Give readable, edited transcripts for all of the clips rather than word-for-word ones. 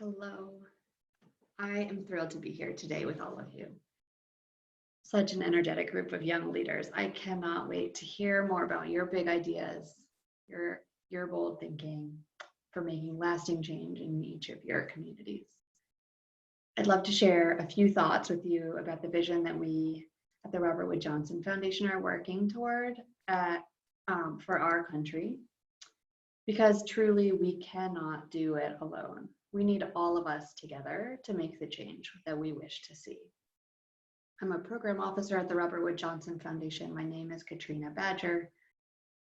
Hello. I am thrilled to be here today with all of you. Such an energetic group of young leaders. I cannot wait to hear more about your big ideas, your bold thinking for making lasting change in each of your communities. I'd love to share a few thoughts with you about the vision that we at the Robert Wood Johnson Foundation are working toward for our country, because truly we cannot do it alone. We need all of us together to make the change that we wish to see. I'm a program officer at the Robert Wood Johnson Foundation. My name is Katrina Badger,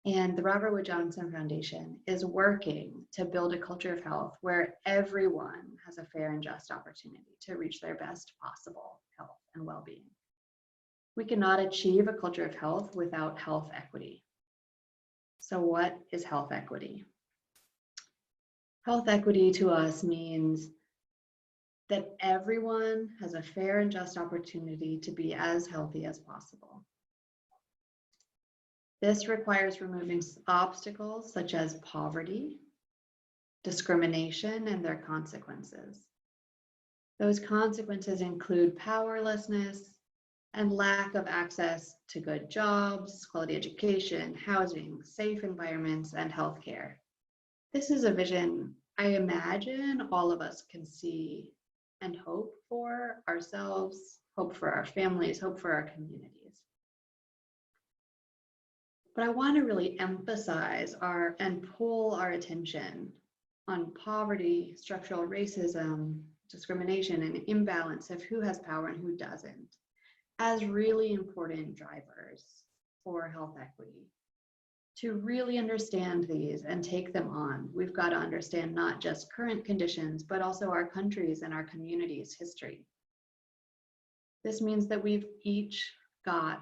and the Robert Wood Johnson Foundation is working to build a culture of health where everyone has a fair and just opportunity to reach their best possible health and well-being. We cannot achieve a culture of health without health equity. So what is health equity? Health equity to us means that everyone has a fair and just opportunity to be as healthy as possible. This requires removing obstacles such as poverty, discrimination, and their consequences. Those consequences include powerlessness and lack of access to good jobs, quality education, housing, safe environments, and healthcare. This is a vision I imagine all of us can see and hope for ourselves, hope for our families, hope for our communities. But I want to really emphasize and pull our attention on poverty, structural racism, discrimination, and imbalance of who has power and who doesn't as really important drivers for health equity. To really understand these and take them on, we've got to understand not just current conditions, but also our country's and our community's history. This means that we've each got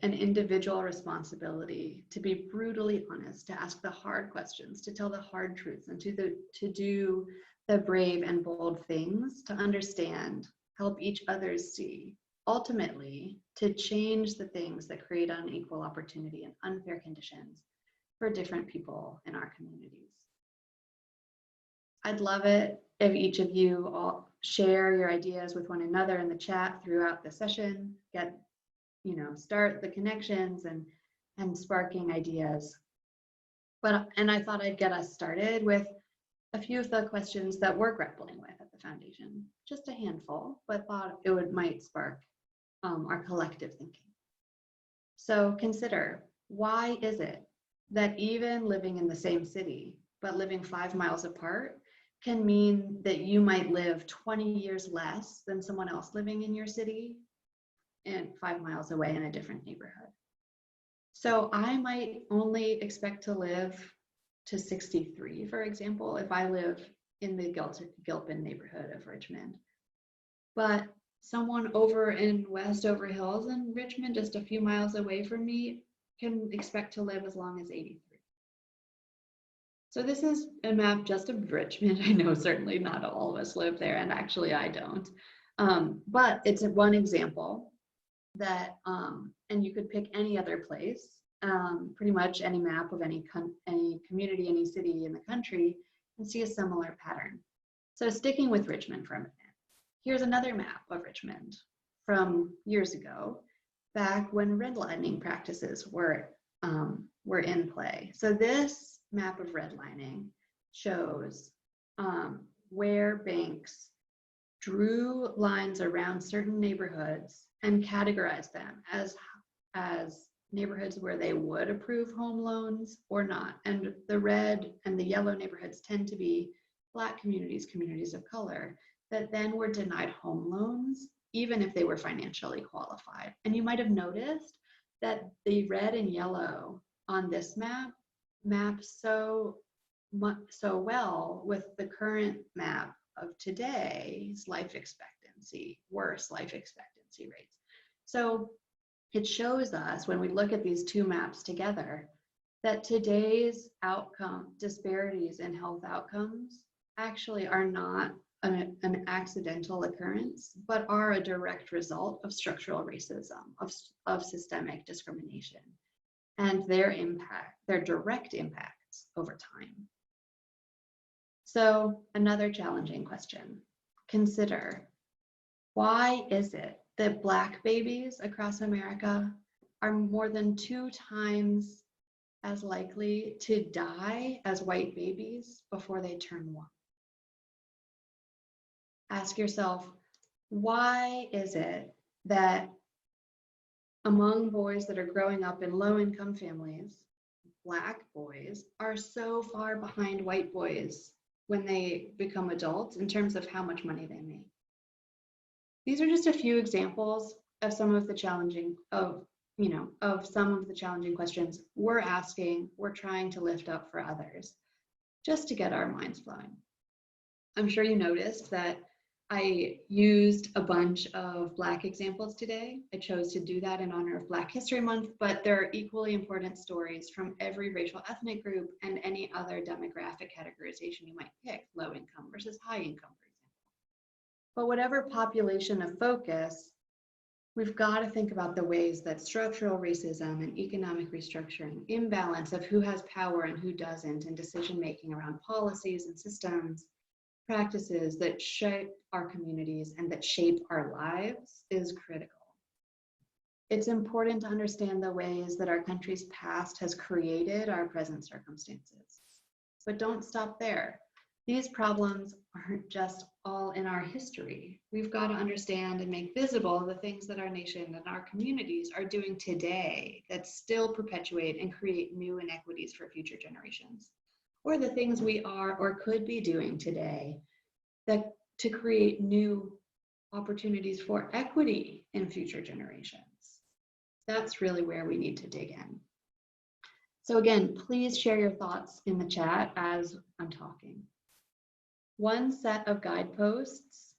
an individual responsibility to be brutally honest, to ask the hard questions, to tell the hard truths, and to do the brave and bold things to understand, help each other see, ultimately to change the things that create unequal opportunity and unfair conditions for different people in our communities. I'd love it if each of you all share your ideas with one another in the chat throughout the session, start the connections and sparking ideas. And I thought I'd get us started with a few of the questions that we're grappling with at the foundation, just a handful, but thought it might spark our collective thinking. So consider, why is it that even living in the same city, but living 5 miles apart can mean that you might live 20 years less than someone else living in your city and 5 miles away in a different neighborhood? So I might only expect to live to 63, for example, if I live in the Gilpin neighborhood of Richmond. But someone over in Westover Hills in Richmond, just a few miles away from me, can expect to live as long as 83. So this is a map just of Richmond. I know certainly not all of us live there, and actually I don't. But it's one example that, and you could pick any other place, pretty much any map of any community, any city in the country, and see a similar pattern. So sticking with Richmond for a minute, here's another map of Richmond from years ago, back when redlining practices were in play. So this map of redlining shows where banks drew lines around certain neighborhoods and categorized them as neighborhoods where they would approve home loans or not. And the red and the yellow neighborhoods tend to be Black communities, communities of color, that then were denied home loans, even if they were financially qualified. And you might have noticed that the red and yellow on this map so well with the current map of today's life expectancy, worse life expectancy rates. So it shows us, when we look at these two maps together, that today's outcome disparities in health outcomes actually are not an accidental occurrence, but are a direct result of structural racism, of systemic discrimination, and their direct impacts over time. So another challenging question. Consider, why is it that Black babies across America are more than 2 times as likely to die as white babies before they turn 1? Ask yourself, why is it that among boys that are growing up in low-income families, Black boys are so far behind white boys when they become adults in terms of how much money they make? These are just a few examples of some of the challenging questions we're asking, we're trying to lift up for others, just to get our minds flowing. I'm sure you noticed that I used a bunch of Black examples today. I chose to do that in honor of Black History Month, but there are equally important stories from every racial ethnic group and any other demographic categorization you might pick, low income versus high income, for example. But whatever population of focus, we've got to think about the ways that structural racism and economic restructuring, imbalance of who has power and who doesn't, and decision-making around policies and systems, practices that shape our communities and that shape our lives is critical. It's important to understand the ways that our country's past has created our present circumstances. But don't stop there. These problems aren't just all in our history. We've got to understand and make visible the things that our nation and our communities are doing today that still perpetuate and create new inequities for future generations, or the things we are or could be doing today that to create new opportunities for equity in future generations. That's really where we need to dig in. So again, please share your thoughts in the chat as I'm talking. One set of guideposts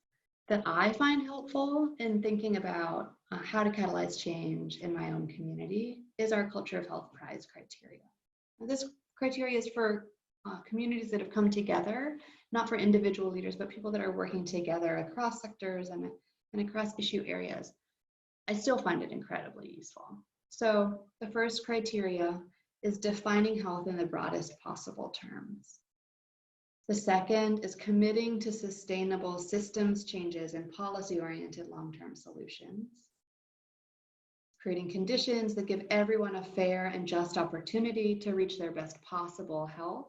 that I find helpful in thinking about how to catalyze change in my own community is our Culture of Health Prize criteria. Now, this criteria is for communities that have come together, not for individual leaders, but people that are working together across sectors and across issue areas. I still find it incredibly useful. So the first criteria is defining health in the broadest possible terms. The second is committing to sustainable systems changes and policy-oriented long-term solutions. Creating conditions that give everyone a fair and just opportunity to reach their best possible health.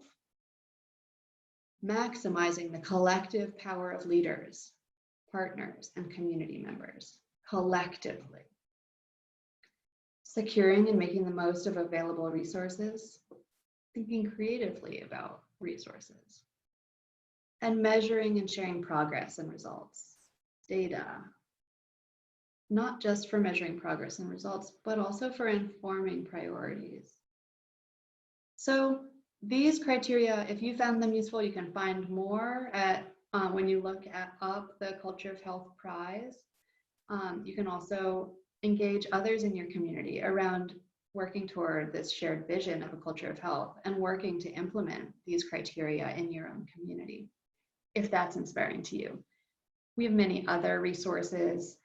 Maximizing the collective power of leaders, partners, and community members, collectively. Securing and making the most of available resources, thinking creatively about resources. And measuring and sharing progress and results, data, not just for measuring progress and results, but also for informing priorities. So these criteria, if you found them useful, you can find more at when you look up the Culture of Health Prize. You can also engage others in your community around working toward this shared vision of a culture of health and working to implement these criteria in your own community, if that's inspiring to you. We have many other resources,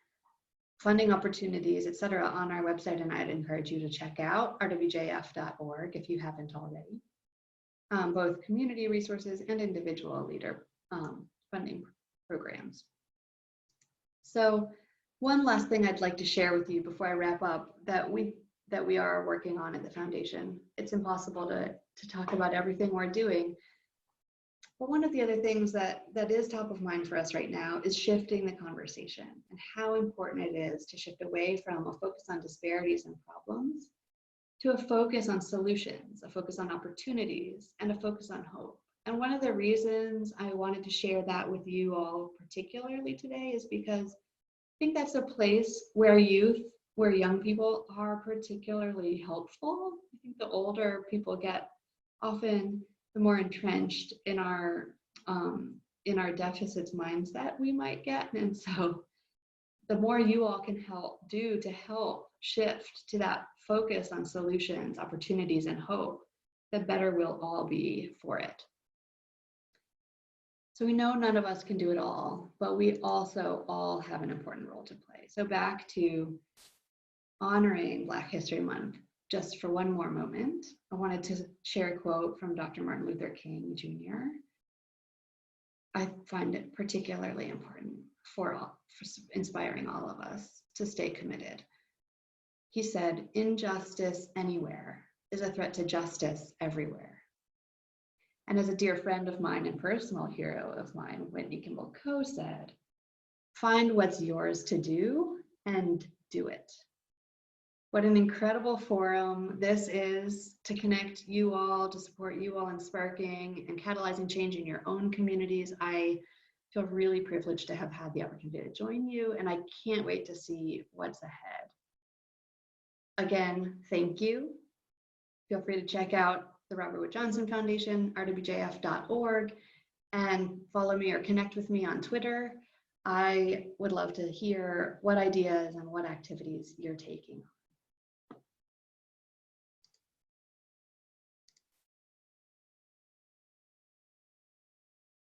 funding opportunities, etc. on our website, and I'd encourage you to check out rwjf.org if you haven't already. Both community resources and individual leader funding programs. So one last thing I'd like to share with you before I wrap up that we are working on at the foundation. It's impossible to talk about everything we're doing. But one of the other things that is top of mind for us right now is shifting the conversation and how important it is to shift away from a focus on disparities and problems to a focus on solutions, a focus on opportunities, and a focus on hope. And one of the reasons I wanted to share that with you all particularly today is because I think that's a place where young people are particularly helpful. I think the older people get, often the more entrenched in our deficits mindset we might get. And so the more you all can help shift to that focus on solutions, opportunities, and hope, the better we'll all be for it. So we know none of us can do it all, but we also all have an important role to play. So back to honoring Black History Month, just for one more moment, I wanted to share a quote from Dr. Martin Luther King Jr. I find it particularly important for inspiring all of us to stay committed. He said, injustice anywhere is a threat to justice everywhere. And as a dear friend of mine and personal hero of mine, Whitney Kimball Coe said, find what's yours to do and do it. What an incredible forum this is to connect you all, to support you all in sparking and catalyzing change in your own communities. I feel really privileged to have had the opportunity to join you, and I can't wait to see what's ahead. Again, thank you. Feel free to check out the Robert Wood Johnson Foundation, rwjf.org, and follow me or connect with me on Twitter. I would love to hear what ideas and what activities you're taking.